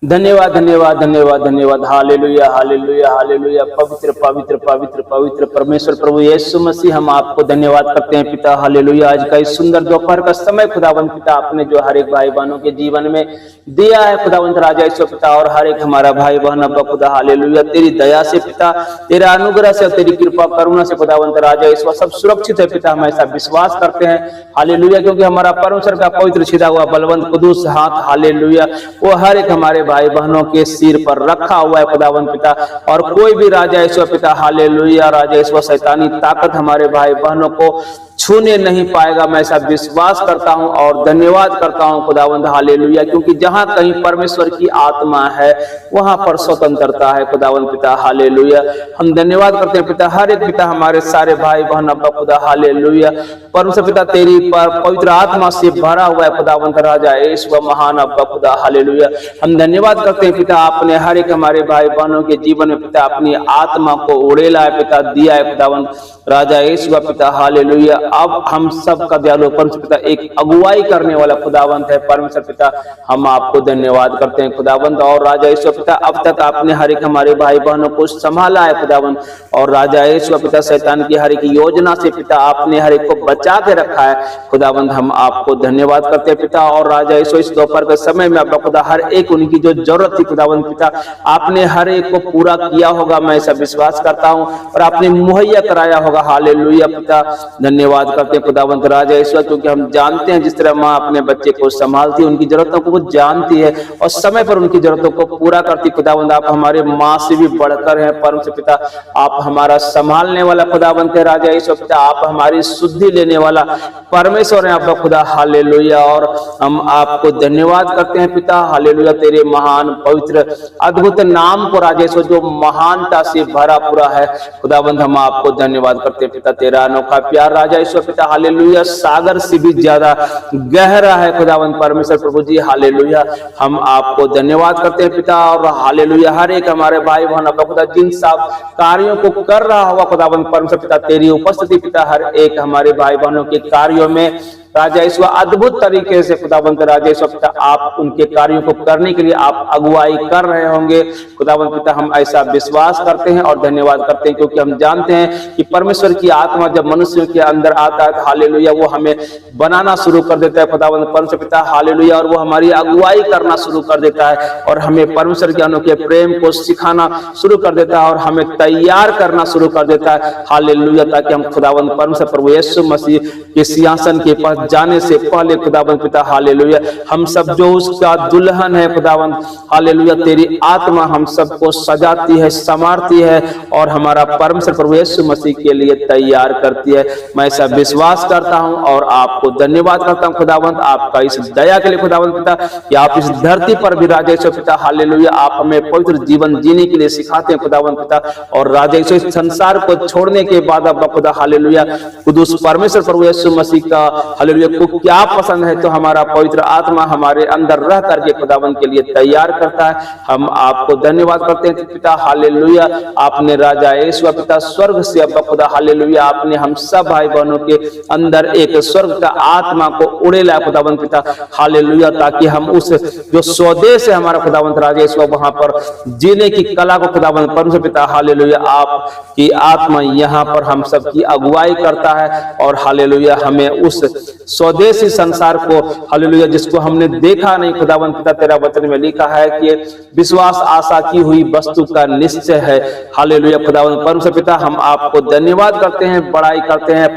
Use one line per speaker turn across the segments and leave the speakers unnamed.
धन्यवाद धन्यवाद धन्यवाद धन्यवाद। Hallelujah hallelujah hallelujah. पवित्र पवित्र पवित्र पवित्र परमेश्वर प्रभु यीशु मसीह, हम आपको धन्यवाद करते हैं पिता। हालेलुया। आज का इस सुंदर दोपहर का समय खुदावंत पिता, आपने जो हर एक भाई बहनों के जीवन में दिया है खुदावंत राजा ईश्वर पिता, और हर एक हमारा भाई बहन अब्बा खुदा हालेलुया, तेरी दया से पिता, तेरा अनुग्रह से, तेरी कृपा करुणा से खुदावंत राजा ईश्वर सब सुरक्षित है पिता। हम ऐसा विश्वास करते हैं हालेलुया, क्योंकि हमारा परमेश्वर का पवित्र छिदा हुआ बलवंत कुदूस हाथ हालेलुया वो हर एक हमारे भाई बहनों के सिर पर रखा हुआ है खुदावंत पिता। और कोई भी राजा ईश्वर पिता हालेलुया, राजा ईश्वर शैतानी ताकत हमारे भाई बहनों को छूने नहीं पाएगा। मैं ऐसा विश्वास करता हूं और धन्यवाद करता हूं खुदावंद हालेलुया, क्योंकि जहां कहीं परमेश्वर की आत्मा है वहां पर स्वतंत्रता है खुदावंद पिता हालेलुया। हम धन्यवाद करते हैं पिता, हर एक पिता हमारे सारे भाई बहन अब्बा खुदा हालेलुया, परमेश्वर पिता तेरी पवित्र आत्मा से भरा हुआ है खुदावंत राजा ईश्वर महान अब्बा खुदा हालेलुया। हम धन्यवाद करते हैं पिता, आपने हर एक हमारे भाई बहनों के जीवन में पिता अपनी आत्मा को उड़ेला है पिता, दिया है खुदावंत राजा ईश्वर पिता हालेलुया। अब हम सब का दयालु परमेश्वर पिता एक अगुवाई करने वाला खुदावंत है परमेश्वर पिता, हम आपको धन्यवाद करते हैं खुदावंत। और राजा ईश्वर पिता, अब तक आपने हर एक हमारे भाई बहनों को संभाला है खुदावंत, और राजा ईश्वर पिता शैतान की हर एक योजना से पिता आपने हर एक को बचा के रखा है खुदावंत, हम आपको धन्यवाद करते हैं पिता। और राजा ईश्वर इस दोपहर के समय में अब्बा खुदा हर एक उनकी जो जरूरत थी खुदावंत पिता, आपने हर एक को पूरा किया होगा, मैं ऐसा विश्वास करता हूँ, और आपने मुहैया कराया होगा हालेलुया पिता। धन्यवाद करते हैं खुदावंत राजा ईश्वर, क्योंकि हम जानते हैं जिस तरह माँ अपने बच्चे को संभालती है, उनकी जरूरतों को वो जानती है और समय पर उनकी जरूरतों को पूरा करती खुदावंत। आप हमारे माँ से भी बढ़कर हैं परमेश्वर पिता, आप हमारा संभालने वाला खुदावंत है राजा ईश्वर पिता, आप हमारी शुद्धि लेने वाला परमेश्वर है अब्बा खुदा हालेलुया। और हम आपको धन्यवाद करते हैं पिता हालेलुया, तेरे महान पवित्र अद्भुत नाम को राजा ईश्वर जो महानता से भरा पूरा है खुदावंत, हम आपको धन्यवाद करते हैं पिता। तेरा अनोखा प्यार राजा ईश्वर पिता हालेलुया सागर से भी ज्यादा गहरा है खुदावंत परमेश्वर प्रभु जी हालेलुया। हम आपको धन्यवाद करते हैं पिता, और हालेलुया हर एक हमारे भाई बहन अब्बा खुदा जिन सब कार्यों को कर रहा हुआ खुदावंत परमेश्वर पिता, तेरी उपस्थिति पिता हर एक हमारे भाई बहनों के कार्यों में राजा ईश्वर अद्भुत तरीके से खुदावंत राजा ईश्वर पिता, आप उनके कार्यों को करने के लिए आप अगुवाई कर रहे होंगे खुदावंत पिता, हम ऐसा विश्वास करते हैं और धन्यवाद करते हैं, क्योंकि हम जानते हैं कि परमेश्वर की आत्मा जब मनुष्यों के अंदर आता है हालेलुया वो हमें बनाना शुरू कर देता है खुदावंत परमेश्वर पिता हालेलुया, और वो हमारी अगुवाई करना शुरू कर देता है और हमें परमेश्वर के अनोखे प्रेम को सिखाना शुरू कर देता है और हमें तैयार करना शुरू कर देता है हालेलुया, ताकि हम खुदावंत परमेश्वर प्रभु यीशु मसीह के सिंहासन के पास जाने से पहले खुदावंत पिता हालेलुया, हम सब जो उसका दुल्हन है खुदावंत हालेलुया, तेरी आत्मा हम सबको सजाती है, संवारती है और हमारा परमेश्वर प्रभु यीशु मसीह के लिए तैयार करती है। मैं ऐसा विश्वास करता हूं और आपको धन्यवाद करता हूं खुदावंत, आपका इस दया के लिए खुदावंत पिता, कि आप इस धरती पर भी राजा ईश्वर पिता हालेलुया आप हमें पवित्र जीवन जीने के लिए सिखाते हैं खुदावंत पिता। और राजा ईश्वर इस संसार को छोड़ने के बाद अब्बा खुदा हालेलुया कुदूस परमेश्वर प्रभु यीशु मसीह का हालेलुया को क्या पसंद है, तो हमारा पवित्र आत्मा हमारे अंदर रह करके खुदावंत के लिए तैयार करता है। हम आपको धन्यवाद करते हैं पिता हालेलुया, आपने राजा ईश्वर पिता स्वर्ग से अब्बा खुदा हालेलुया आपने हम सब भाई बहनों के अंदर एक स्वर्ग का आत्मा को उड़ेला खुदावंत पिता हालेलुया, ताकि हम उस जो स्वदेश है हमारा खुदावंत राजा ईश्वर वहां पर जीने की कला को खुदावंत परमेश्वर पिता हालेलुया आपकी आत्मा यहाँ पर हम सब की अगुवाई करता है, और हालेलुया हमें उस स्वदेशी संसार को हालेलुया जिसको हमने देखा नहीं खुदावंत पिता, तेरा वचन में लिखा है कि विश्वास आशा की हुई वस्तु का निश्चय है हालेलुया खुदावंत परमेश्वर पिता, हम आपको धन्यवाद करते हैं, बड़ाई करते हैं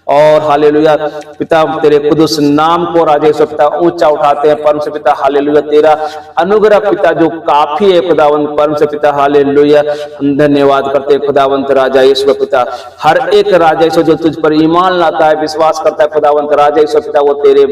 और हालेलुया पिता तेरे कुदूस नाम को राजा ईश्वर पिता ऊंचा उठाते हैं परमेश्वर पिता हालेलुया, तेरा अनुग्रह पिता जो काफी है खुदावंत परमेश्वर पिता हालेलुया, हम धन्यवाद करते हैं खुदावंत राजा ईश्वर पिता। हर एक राजा ईश्वर जो तुझ पर ईमान लाता है, विश्वास करता है खुदावंत राजा ईश्वर पिता, वो तेरे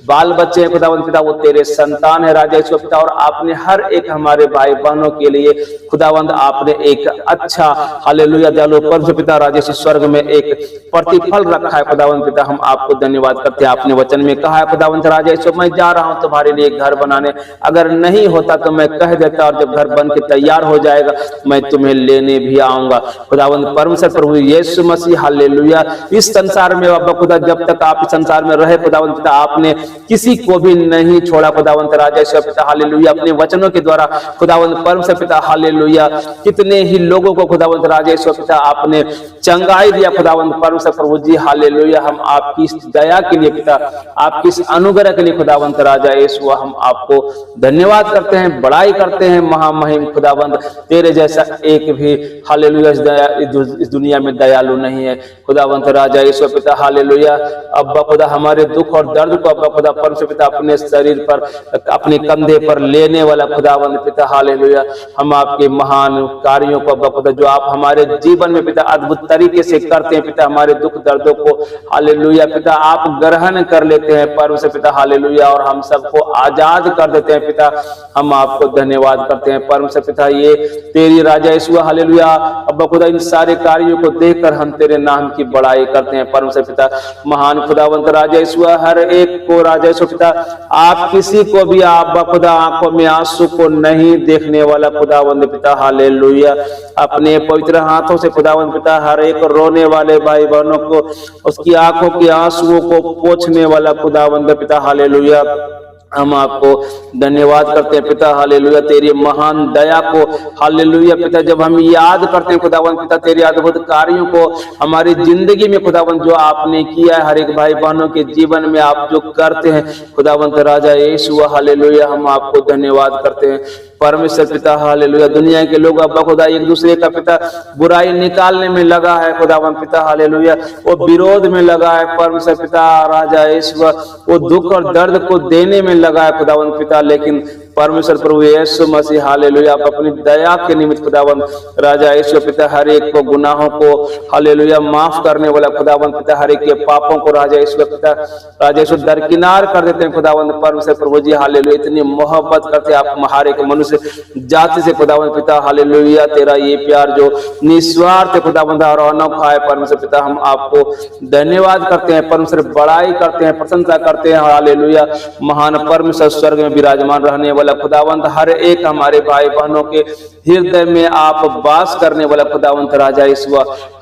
बाल बच्चे हैं खुदावंत पिता, वो तेरे संतान है राजा ईश्वर पिता, और आपने हर एक हमारे भाई बहनों के लिए खुदावंत आपने एक अच्छा हालेलुया दयालु परमेश्वर पिता राजा ईश्वर स्वर्ग में एक प्रतिफल रखा रखा है खुदावंत पिता, हम आपको धन्यवाद करते हैं। आपने वचन में कहा है खुदावंत राजा यीशु, मैं जा रहा हूं तुम्हारे लिए घर बनाने, अगर नहीं होता तो मैं कह देता, और जब घर बन के तैयार हो जाएगा मैं तुम्हें लेने भी आऊंगा। खुदावंत परमेश्वर प्रभु यीशु मसीह हालेलुया, इस संसार में बाबा खुदा, जब तक आप इस संसार में रहे खुदावंत पिता, आपने किसी को भी नहीं छोड़ा खुदावंत राजा यीशु पिता हालेलुया। अपने वचनों के द्वारा खुदावंत परमेश्वर पिता हालेलुया, कितने ही लोगों को खुदावंत राजा यीशु पिता आपने चंगाई दिया खुदावंत परमेश्वर प्रभु जी हालेलुया। हम आपकी इस दया के लिए पिता, आपकी इस अनुग्रह के लिए खुदावंत राजा यीशु हम आपको धन्यवाद करते हैं, बड़ाई करते हैं। महामहिम खुदावंत, तेरे जैसा एक भी हालेलुया इस दुनिया में दयालु नहीं है खुदावंत राजा यीशु पिता हालेलुया। अब्बा खुदा, हमारे दुख और दर्द को अब्बा खुदा परमेश्वर पिता अपने शरीर पर, अपने कंधे पर लेने वाला खुदावंत पिता हालेलुया, हम आपके महान कार्यों को अब्बा खुदा, जो आप हमारे जीवन में पिता अद्भुत तरीके से करते हैं पिता, हमारे दुख दर्दों को हालेलुया पिता आप ग्रहण कर लेते हैं परमेश्वर पिता हालेलुया, और हम सबको आजाद कर देते हैं पिता। हम आपको धन्यवाद करते हैं परमेश्वर पिता, ये तेरी राजा यीशु हालेलुया अब्बा खुदा, इन सारे कार्यों को देखकर हम तेरे नाम की बड़ाई करते हैं परमेश्वर पिता। महान खुदावंत राजा यीशु, हर एक को राजा यीशु पिता, आप किसी को भी अब्बा खुदा आंखों में आंसू को नहीं देखने वाला खुदावंत पिता हालेलुया, अपने पवित्र हाथों से खुदावंत पिता हर एक रोने वाले भाई बहनों को उसकी आंखों के आंसुओं को पोंछने वाला खुदावंत पिता हालेलुया, हम आपको धन्यवाद करते हैं पिता हालेलुया, तेरी महान दया को हालेलुया पिता, जब हम याद करते हैं खुदावंत पिता तेरे अद्भुत कार्यों को हमारी जिंदगी में खुदावंत, जो आपने किया है हर एक भाई बहनों के जीवन में आप जो करते हैं खुदावंत राजा यीशु हालेलुया, हम आपको धन्यवाद करते हैं परमेश्वर पिता हालेलुया। दुनिया के लोग अब्बा खुदा एक दूसरे का पिता बुराई निकालने में लगा है खुदावंत पिता हालेलुया, वो विरोध में लगा है परमेश्वर पिता राजा यीशु, वो दुख और दर्द को देने में लगा है खुदावंत पिता, लेकिन परमेश्वर प्रभु यीशु मसीह हालेलुया, आप अपनी दया के निमित्त खुदावंत राजा यीशु पिता हर एक को गुनाहों को हालेलुया माफ करने वाला खुदावंत पिता, हर एक के पापों को राजा यीशु पिता राजा यीशु दरकिनार कर देते हैं खुदावंत परमेश्वर प्रभु जी हालेलुया। इतनी मोहब्बत करते हैं आप हर एक मनुष्य जाति से खुदावंत पिता हालेलुया, तेरा ये प्यार जो निस्वार्थ खुदावंत और अनोखा है परमेश्वर पिता, हम आपको धन्यवाद करते हैं परमेश्वर, बड़ाई करते हैं, प्रशंसा करते हैं हालेलुया। महान परमेश्वर स्वर्ग में विराजमान रहने वाला खुदावंत, हर एक हमारे भाई बहनों के हृदय में आप वास करने वाला खुदावंत राजा यीशु,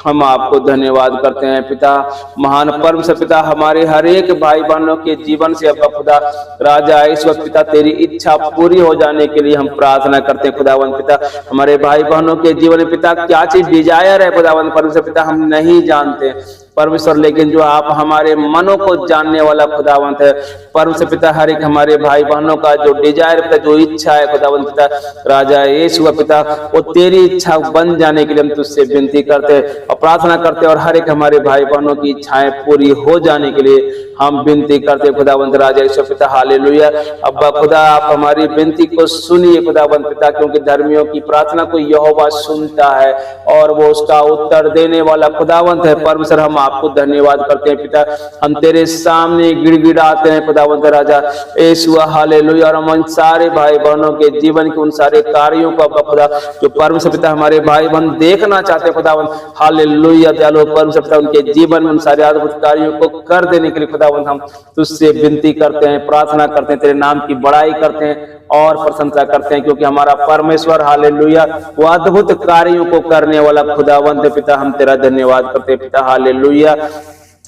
हम आपको धन्यवाद करते हैं पिता। महान परमेश्वर पिता, हमारे हर एक भाई बहनों के जीवन से अब्बा खुदा राजा यीशु पिता तेरी इच्छा पूरी हो जाने के लिए हम प्रार्थना करते हैं खुदावंत पिता। हमारे भाई बहनों के जीवन में पिता क्या चीज डिजायर है खुदावंत परमेश्वर पिता हम नहीं जानते परमेश्वर, लेकिन जो आप हमारे मनों को जानने वाला खुदावंत है परमेश्वर पिता, हर एक हमारे भाई बहनों का जो डिजायर पिता, जो इच्छा है खुदावंत पिता राजा यीशु पिता, वो तेरी इच्छा बन जाने के लिए हम तुझसे विनती करते हैं और प्रार्थना करते हैं, और हर एक हमारे भाई बहनों की इच्छाएं पूरी हो जाने के लिए हम विनती करते हैं खुदावंत राजा यीशु पिता हालेलुया। अब्बा खुदा आप हमारी विनती को सुनिए खुदावंत पिता, क्योंकि धर्मियों की प्रार्थना को यहोवा सुनता है और वो उसका उत्तर देने वाला खुदावंत है परमेश्वर। हम आपको धन्यवाद करते हैं पिता, हम तेरे सामने गिड़गिड़ाते हैं खुदावंत राजा यीशु हालेलुया, और हम उन सारे भाई बहनों के जीवन के उन सारे कार्यों को अब्बा खुदा जो परमेश्वर पिता हमारे भाई बहन देखना चाहते हैं खुदावंत हालेलुया, दयालु परमेश्वर पिता उनके जीवन में उन सारे अद्भुत कार्यों को कर देने के लिए खुदावंत हम तुझसे विनती करते हैं, प्रार्थना करते हैं, तेरे नाम की बड़ाई करते हैं और प्रशंसा करते हैं, क्योंकि हमारा परमेश्वर हालेलुया वो अद्भुत कार्यों को करने वाला खुदावंत पिता, हम तेरा धन्यवाद करते हैं पिता हालेलुया।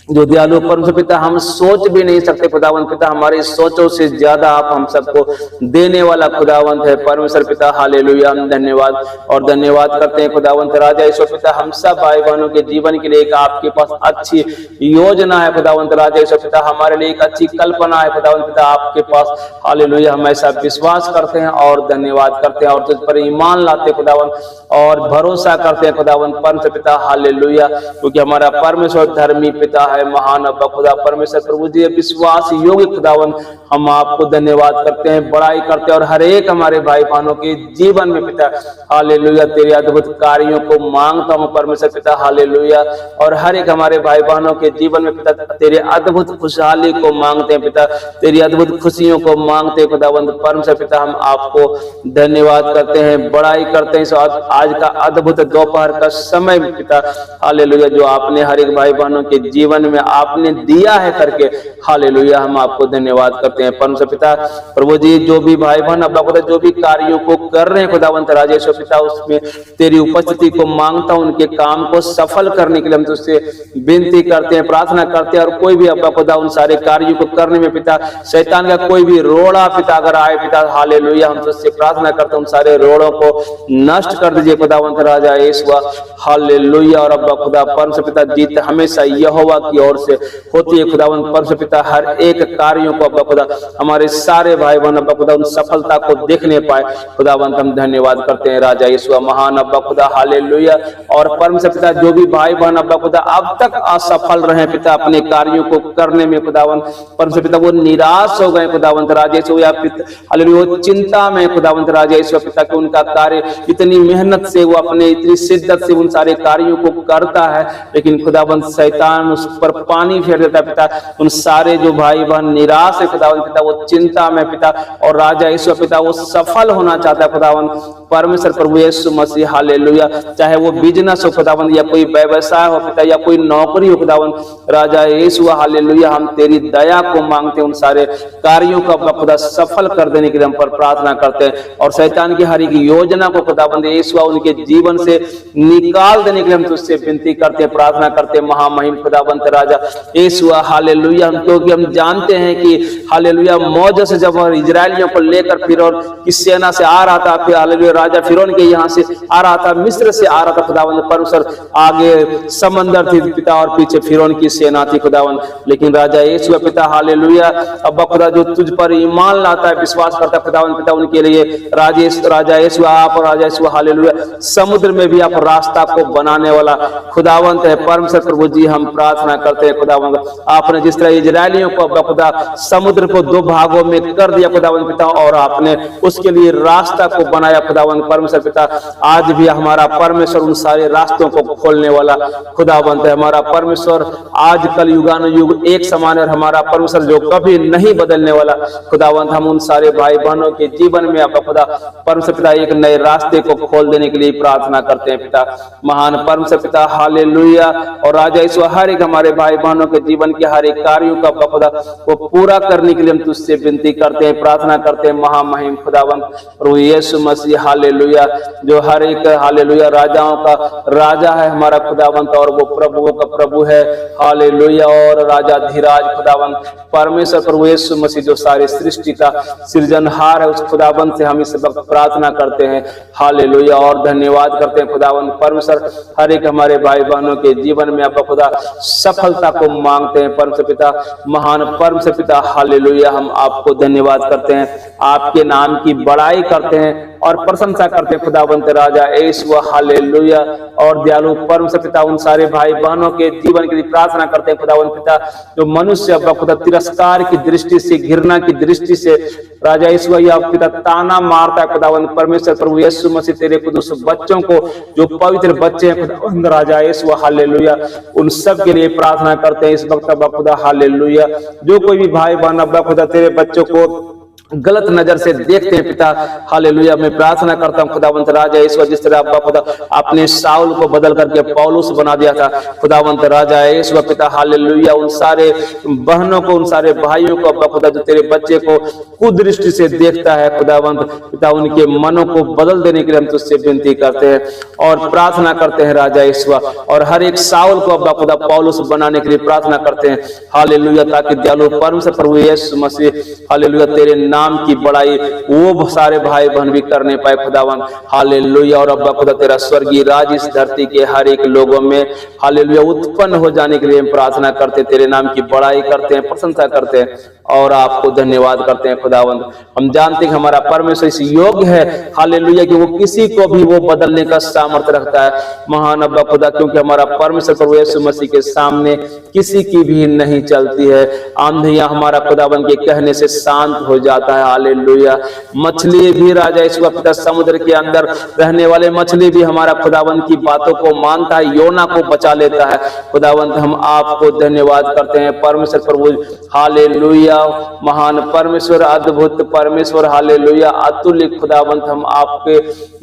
जो दयालु परमेश्वर पिता हम सोच भी नहीं सकते खुदावंत पिता, हमारी सोचों से ज्यादा आप हम सबको देने वाला खुदावंत है परमेश्वर पिता हालेलुया। हम धन्यवाद और धन्यवाद करते हैं खुदावंत राजा ईश्वर पिता, हम सब भाई बहनों के जीवन के लिए एक आपके पास अच्छी योजना है खुदावंत राजा ईश्वर पिता, हमारे लिए एक अच्छी कल्पना है खुदावंत पिता आपके पास हालेलुया। हम ऐसा विश्वास करते हैं और धन्यवाद करते हैं और तुझ पर ईमान लाते खुदावंत और भरोसा करते हैं खुदावंत परमेश्वर पिता हालेलुया, क्योंकि हमारा परमेश्वर धर्मी पिता है, महान अब्बा खुदा परमेश्वर प्रभु जी विश्वास योग्य खुदावंत। हम आपको धन्यवाद करते हैं, बड़ाई करते हैं और हर एक हमारे भाई बहनों के जीवन में पिता हालेलुया तेरे अद्भुत कार्यों को मांगता हूं परमेश्वर पिता हालेलुया, और हर एक हमारे भाई बहनों के जीवन में पिता तेरे अद्भुत खुशहाली को मांगते हैं पिता, तेरी अद्भुत खुशियों को मांगते हैं खुदावंत परमेश्वर पिता। हम आपको धन्यवाद करते हैं, बड़ाई करते हैं आज का अद्भुत दोपहर का समय पिता हालेलुया, जो आपने हर एक भाई बहनों के जीवन जीवन में आपने दिया है करके, हालेलुया, हम आपको धन्यवाद करते हैं परम पिता। प्रभु जी, जो भी भाई बहन अब्बा खुदा जो भी कार्यों को कर रहे हैं खुदावंत राजेश्वर पिता, उसमें तेरी उपस्थिति को मांगता हूं, उनके काम को सफल करने के लिए हम तुझसे विनती करते हैं, प्रार्थना करते हैं। और कोई भी अब्बा खुदा उन सारे कार्यों को करने में पिता शैतान का कोई भी रोड़ा पिता अगर आए पिता, हालेलुया, हम तुझसे प्रार्थना करते हैं उन सारे रोड़ों को नष्ट कर दीजिए खुदावंत राजा यीशु, हालेलुया। और अब्बा खुदा परम पिता, जीत हमेशा यहोवा की ओर से होती है खुदावंत परम पिता। हर एक कार्यों को अब्बा खुदा हमारे सारे भाई बहन अब्बा खुदा उन सफलता को देखने पाए खुदावंत, हम धन्यवाद करते हैं राजा यीशु, महान अब्बा खुदा, हालेलुया। और परम पिता, जो भी भाई बहन अब्बा खुदा अब तक असफल रहे पिता अपने कार्यों को करने में खुदावंत परम पिता, वो निराश हो गए खुदावंत राजा यीशु, या हालेलुया वो चिंता में खुदावंत राजा यीशु पिता कि उनका कार्य इतनी मेहनत से वो अपने इतनी शिद्दत से उन सारे कार्यों को करता है, लेकिन खुदावंत शैतान उस पर पानी फेर देता है पिता। उन सारे जो भाई बहन निराश है खुदावंत पिता, वो चिंता में पिता, और राजा यीशु पिता वो सफल होना चाहता है खुदावंत परमेश्वर प्रभु यीशु मसीह, हालेलुया। चाहे वो बिजनेस हो खुदावंत, या कोई व्यवसाय हो पिता, या कोई नौकरी हो खुदावंत राजा यीशु, हालेलुया, हम तेरी दया को मांगते हैं, उन सारे कार्यों को अपना खुदा सफल कर देने के लिए हम पर प्रार्थना करते हैं। और शैतान की हर एक योजना को खुदावंत यीशु उनके जीवन से निकाल देने के लिए हम तुझसे विनती करते हैं, प्रार्थना करते हैं, महामहिम खुदावंत राजा यीशु, हालेलुया। क्योंकि हम जानते हैं कि हालेलुया मौजस जब इजरायलियों को लेकर फिरौन की सेना से आ रहा था, फिर हालेलुया राजा फिरौन के यहाँ से आ रहा था, मिस्र से आ रहा था खुदावंत परमेश्वर, आगे समंदर थी पिता और पीछे फिरौन की सेना थी खुदावंत, लेकिन राजा यीशु पिता, हालेलुया, अब्बा खुदा जो तुझ पर ईमान लाता है, विश्वास करता है खुदावंत पिता, उनके लिए राजा यीशु आप और राजा यीशु, हालेलुया, समुद्र में भी आप रास्ता को बनाने वाला खुदावंत है परमेश्वर प्रभु जी। हम प्रार्थना करते हैं खुदावंत, आपने जिस तरह इजरायलियों को अब्बा खुदा समुद्र को दो भागों में कर दिया खुदावंत पिता, और आपने उसके लिए रास्ता को बनाया खुदावंत परमेश्वर पिता, आज भी हमारा परमेश्वर उन सारे रास्तों को खोलने वाला खुदावंत है। हमारा परमेश्वर आज कल युगानुयुग एक समान है, और हमारा परमेश्वर जो कभी नहीं बदलने वाला खुदावंत, हम उन सारे भाई बहनों के जीवन में अब्बा खुदा परमेश्वर पिता एक नए रास्ते को खोल देने के लिए प्रार्थना करते हैं पिता, महान परमेश्वर पिता, हालेलुया। और राजा यीशु हर एक हमारे भाई बहनों के जीवन के हर एक कार्यों का अब्बा खुदा वो पूरा करने के लिए हम तुझसे विनती करते हैं, प्रार्थना करते हैं, महामहिम खुदावंत प्रभु यीशु मसीह, हालेलुया, जो हर एक हालेलुया राजाओं का राजा है हमारा खुदावंत, और वो प्रभुओं का प्रभु है, हालेलुया। और राजा धीराज खुदावंत परमेश्वर प्रभु यीशु मसीह जो सारे सृष्टि का सृजनहार है, उस खुदावंत से हम इस वक्त प्रार्थना करते हैं, हालेलुया, और धन्यवाद करते हैं खुदावंत परमेश्वर, हर एक हमारे भाई बहनों के जीवन में अब्बा खुदा सफलता को मांगते हैं परमेश्वर पिता, महान परमेश्वर पिता, हालेलुया। हम आपको धन्यवाद करते हैं, आपके नाम की बड़ाई करते हैं और प्रशंसा करते हैं खुदावंत राजा यीशु, हालेलुया। और दयालु परमेश्वर पिता, उन सारे भाई बहनों के जीवन के लिए प्रार्थना करते हैं खुदावंत पिता, जो मनुष्य अब्बा खुदा तिरस्कार की दृष्टि से, घृणा की दृष्टि से राजा यीशु या पिता ताना मारता है खुदावंत परमेश्वर प्रभु यीशु मसीह, तेरे कुदूस बच्चों को जो पवित्र बच्चे हैं खुदावंत राजा यीशु, हालेलुया, उन सब के लिए प्रार्थना करते हैं इस वक्त अब्बा खुदा, हालेलुया। जो कोई भी भाई बहन अब्बा खुदा तेरे बच्चों को गलत नजर से देखते हैं पिता, हालेलुया, मैं प्रार्थना करता हूं खुदावंत राजा यीशु, जिस तरह अब्बा खुदा आपने शाऊल को बदल करके पौलुस बना दिया था खुदावंत राजा यीशु पिता, हालेलुया, उन सारे बहनों को, उन सारे भाइयों को अब्बा खुदा जो तेरे बच्चे को कुदृष्टि से देखता है खुदावंत पिता, उनके मनों को बदल देने के लिए हम तुझसे विनती करते हैं और प्रार्थना करते हैं राजा यीशु। और हर एक शाऊल को अब्बा खुदा पौलुस बनाने के लिए प्रार्थना करते हैं, हालेलुया, ताकि दयालु परमेश्वर प्रभु यीशु मसीह, हालेलुया, तेरे नाम की बड़ाई वो सारे भाई बहन भी करने पाए खुदावन, हालेलुया। और अब्बा खुदा तेरा स्वर्गीय राज इस धरती के हर एक लोगों में हालेलुया उत्पन्न हो जाने के लिए हम प्रार्थना करते, तेरे नाम की बड़ाई करते हैं, प्रशंसा करते हैं और आपको धन्यवाद करते हैं खुदावंद। हम जानते हैं हमारा परमेश्वर इस योग्य है हालेलुया कि वो किसी को भी वो बदलने का सामर्थ्य रखता है, महान अब्बा खुदा, क्योंकि हमारा परमेश्वर प्रभु यीशु मसीह के सामने किसी की भी नहीं चलती है। आंधियां हमारा खुदावंद के कहने से शांत हो जाता है, हालेलुया। मछली भी राजा यीशु पिता, समुद्र के अंदर रहने वाले मछली भी हमारा खुदावंद की बातों को मानता है, योना को बचा लेता है खुदावंद। हम आपको धन्यवाद करते हैं परमेश्वर प्रभु, हालेलुया। महान परमेश्वर, अद्भुत परमेश्वर, हालेलुया, अतुल्य खुदावंत, हम आपके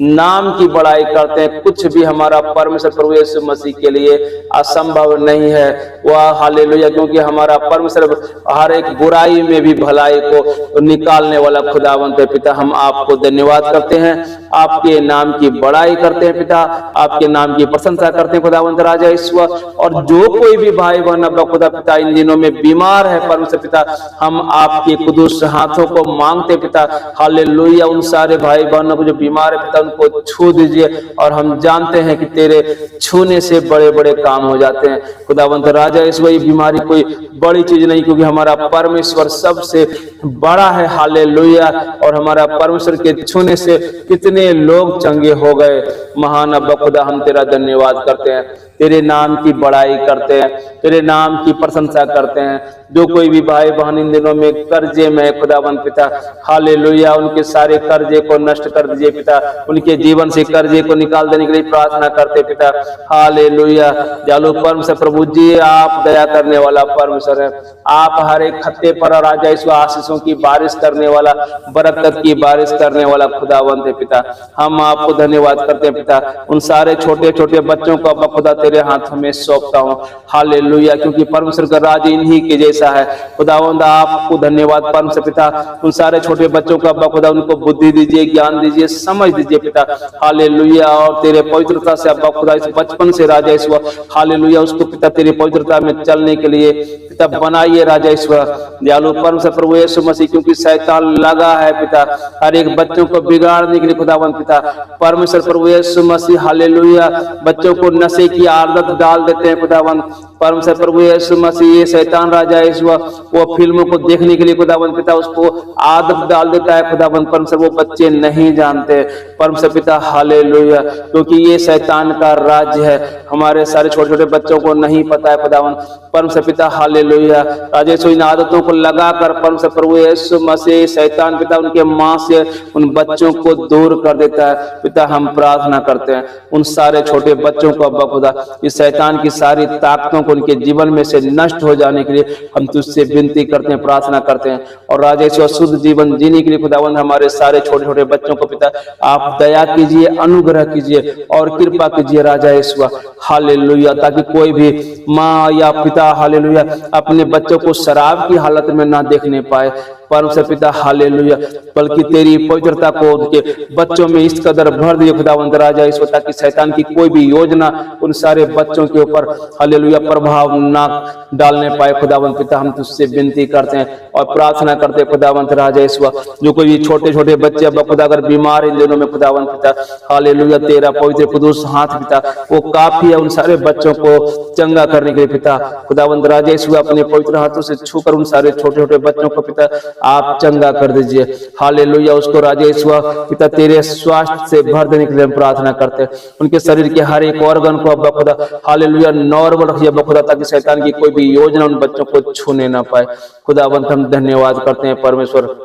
नाम की बड़ाई करते हैं। कुछ भी हमारा परमेश्वर प्रभु यीशु मसीह के लिए असंभव नहीं है, वह हालेलुया, क्योंकि हमारा परमेश्वर हर एक बुराई में भी भलाई को निकालने वाला खुदावंत है। पिता, हम आपको धन्यवाद करते हैं, आपके नाम की बड़ाई करते हैं पिता, आपके नाम की प्रशंसा करते हैं खुदावंत राजा ईश्वर। और जो कोई भी भाई बहन अब खुदा पिता इन दिनों में बीमार है परमेश्वर पिता, हम आपके कुदूस हाथों को मांगते पिता, हालेलुया, उन सारे भाई बहनों को जो बीमार है पिता, उनको छू दीजिए। और हम जानते हैं कि तेरे छूने से बड़े बड़े काम हो जाते हैं खुदावंत राजा ईश्वर। ये बीमारी कोई बड़ी चीज नहीं, क्योंकि हमारा परमेश्वर सबसे बड़ा है, हालेलुया। और हमारा परमेश्वर के छूने से कितने लोग चंगे हो गए। महान अब्बा खुदा, हम तेरा धन्यवाद करते हैं, तेरे नाम की बड़ाई करते हैं, तेरे नाम की प्रशंसा करते हैं। जो कोई भी भाई बहन इन दिनों में कर्जे में खुदावंत पिता, हालेलुया, उनके सारे कर्जे को नष्ट कर दीजिए पिता, उनके जीवन से कर्जे को निकाल देने के लिए प्रार्थना करते पिता, हालेलुया। जालू परमेश्वर प्रभु जी, आप दया करने वाला परमेश्वर है, आप हर एक खत्ते पर राजा ईश्वर आशीषों की बारिश करने वाला, बरकत की बारिश करने वाला खुदावंत है पिता। हम आपको धन्यवाद करते हैं पिता, उन सारे छोटे छोटे बच्चों को अब खुदा तेरे हाथों में सौंपता हूँ, हालेलुया, क्योंकि परमेश्वर का राज इन्हीं के जैसा है खुदावंद। आपको धन्यवाद परमेश्वर पिता, उन सारे छोटे बच्चों का अब्बा खुदा उनको बुद्धि दीजिए, ज्ञान दीजिए, समझ दीजिए पिता, हालेलुया। और तेरे पवित्रता से अब्बा खुदा इस बचपन से राजा ईश्वर, हालेलुया, उसको पिता तेरी पवित्रता में चलने के लिए पिता बनाइए राजा ईश्वर। दयालु परमेश्वर प्रभु यीशु मसीह, क्योंकि शैतान लगा है पिता हर एक बच्चों को बिगाड़ने के लिए खुदावंद पिता, परमेश्वर प्रभु यीशु मसीह, हालेलुया, बच्चों को नशे की आदत डाल देते हैं खुदावंद परमेश्वर प्रभु यीशु मसीह। ये शैतान राजा ईश्वर वो फिल्मों को देखने के लिए खुदावंद पिता उसको आदत डाल देता है खुदावंद परमेश्वर, वो बच्चे नहीं जानते परमेश्वर पिता, हालेलुया, क्योंकि ये शैतान का राज्य है। हमारे सारे छोटे छोटे बच्चों को नहीं पता है खुदावंद परमेश्वर पिता, हालेलुया। राजा ईश्वर इन आदतों को लगाकर परमेश्वर प्रभु यीशु मसीह, शैतान पिता उनके मां से उन बच्चों को दूर कर देता है पिता। हम प्रार्थना करते हैं उन सारे छोटे बच्चों को अब्बा खुदा, इस शैतान की सारी ताकतों को उनके जीवन में से नष्ट हो जाने के लिए हम तुझसे विनती करते हैं, प्रार्थना करते हैं। और राजा ईश्वर शुद्ध जीवन जीने के लिए खुदावंद हमारे सारे छोटे छोटे बच्चों को पिता आप दया कीजिए, अनुग्रह कीजिए और कृपा कीजिए राजा ईश्वर, हालेलुया, ताकि कोई भी माँ या पिता, हालेलुया, अपने बच्चों को शराब की हालत में ना देखने पाए परमेश्वर पिता, हालेलुया, बल्कि तेरी पवित्रता को उनके बच्चों में इस कदर भर दिए खुदावंद राजा ईश्वर, ताकि शैतान की कोई भी योजना उन सारे बच्चों के ऊपर, हालेलुया, प्रभाव ना डालने पाए खुदावंद पिता। हम तुझसे विनती करते हैं और प्रार्थना करते हैं खुदावंद राजा ईश्वर, जो कोई भी छोटे छोटे बच्चे अब खुदा अगर बीमार इन दिनों में खुदावंद पिता, हालेलुया, तेरा पवित्र कुदूस हाथ पिता वो काफी है उन सारे बच्चों को चंगा करने के लिए पिता। खुदावंद राजा ईश्वर अपने पवित्र हाथों से छूकर उन सारे छोटे छोटे बच्चों को पिता आप चंगा कर दीजिए, हालेलुया। उसको राजा ईश्वर पिता तेरे स्वास्थ्य से भर देने के लिए हम प्रार्थना करते हैं। उनके शरीर के हर एक ऑर्गन को अब्बा खुदा, हालेलुया, नॉर्मल रखिए अब्बा खुदा, ताकि शैतान की कोई भी योजना उन बच्चों को छूने ना पाए खुदावंत। हम धन्यवाद करते हैं परमेश्वर,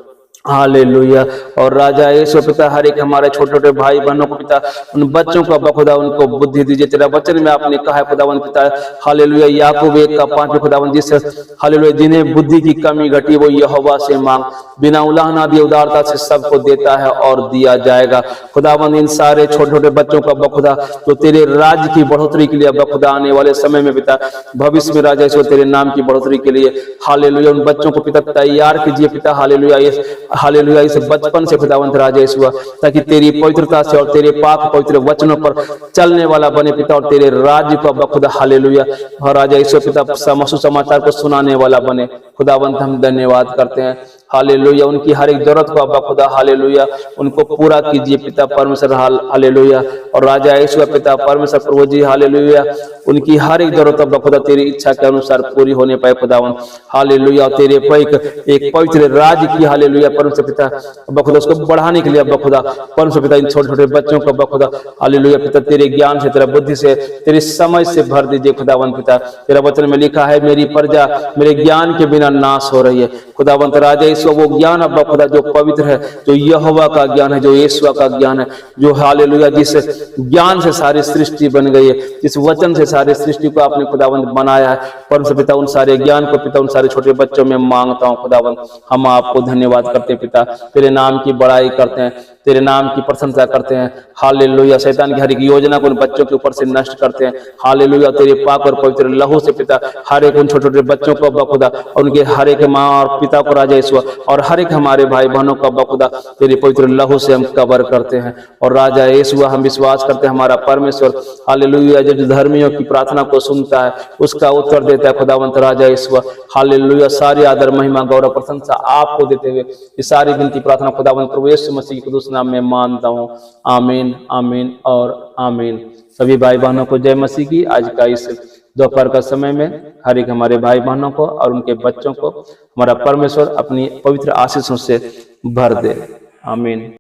हालेलुया। और राजा यीशु पिता हर एक हमारे छोटे छोटे भाई बहनों को पिता उन बच्चों को अब्बा खुदा उनको बुद्धि दीजिए। तेरा वचन में आपने कहा है खुदावंद पिता, हालेलुया, याकूब 1:5 खुदावंद, जिससे हालेलुया जिन्हें बुद्धि की कमी घटी वो यहोवा से मांग, बिना उलाहना दिए उदारता से सबको देता है और दिया जाएगा। खुदावंद इन सारे छोटे छोटे बच्चों को अब्बा खुदा तो तेरे राज्य की बढ़ोतरी के लिए अब्बा खुदा आने वाले समय में पिता, भविष्य में राजा यीशु तेरे नाम की बढ़ोतरी के लिए, हालेलुया, उन बच्चों को पिता तैयार कीजिए पिता, हालेलुया, हालेलुया, इस बचपन से खुदावंत राजा ईश्वर, ताकि तेरी पवित्रता से और तेरे पाक पवित्र वचनों पर चलने वाला बने पिता, और तेरे राज्य को अब्बा खुदा, हालेलुया, और राजा ईश्वर पिता सुसमाचार को सुनाने वाला बने खुदावंत। हम धन्यवाद करते हैं, हालेलुया, उनकी हर एक जरूरत को अब्बा खुदा, हालेलुया, उनको पूरा कीजिए पिता परमेश्वर, हालेलुया। और राजा ईश्वर पिता परमेश्वर प्रभु जी, हालेलुया, उनकी हर एक जरूरत अब्बा खुदा तेरी इच्छा के अनुसार पूरी होने पाए खुदावंत, हालेलुया। और तेरे एक पवित्र राज्य की, हालेलुया, परमेश्वर पिता अब्बा खुदा उसको बढ़ाने के लिए अब्बा खुदा परमेश्वर पिता इन छोटे छोटे बच्चों को अब्बा खुदा, हालेलुया, पिता तेरे ज्ञान से, तेरा बुद्धि से, तेरी समझ से भर दीजिए खुदावंत पिता। तेरा वचन में लिखा है, मेरी प्रजा मेरे ज्ञान के बिना नाश हो रही है खुदावंत राजा यीशु, वो ज्ञान अब्बा खुदा जो पवित्र है, जो यहोवा का ज्ञान है, जो यीशु का ज्ञान है, जो हालेलुया जिस ज्ञान से सारी सृष्टि बन गई है, जिस वचन से सारी सृष्टि को आपने खुदावंत बनाया है। परम पिता उन सारे ज्ञान को पिता उन सारे छोटे बच्चों में मांगता हूँ खुदावंत। हम आपको धन्यवाद करते हैं पिता, तेरे नाम की बड़ाई करते हैं, तेरे नाम की प्रशंसा करते हैं। हालेलुया शैतान की हर एक योजना को उन बच्चों के ऊपर से नष्ट करते हैं। हालेलुया तेरे पाक और पवित्र लहू से पिता हर एक उन छोटे छोटे बच्चों को अब्बा खुदा और उनके हर एक माँ और पिता को राजा यीशु और हर एक हमारे भाई बहनों को अब्बा खुदा तेरे पवित्र लहू से हम कवर करते हैं। और राजा यीशु हम विश्वास करते हैं हमारा परमेश्वर हालेलुया जो धर्मियों की प्रार्थना को सुनता है उसका उत्तर देता है खुदावंत राजा यीशु। हालेलुया सारी आदर महिमा गौरव प्रशंसा आपको देते हुए ये सारी विनती प्रार्थना खुदावंत प्रभु यीशु मसीह के नाम में मानता हूँ। आमीन आमीन और आमीन। सभी भाई बहनों को जय मसीह की। आज का इस दोपहर का समय में हर एक हमारे भाई बहनों को और उनके बच्चों को हमारा परमेश्वर अपनी पवित्र आशीषों से भर दे। आमीन।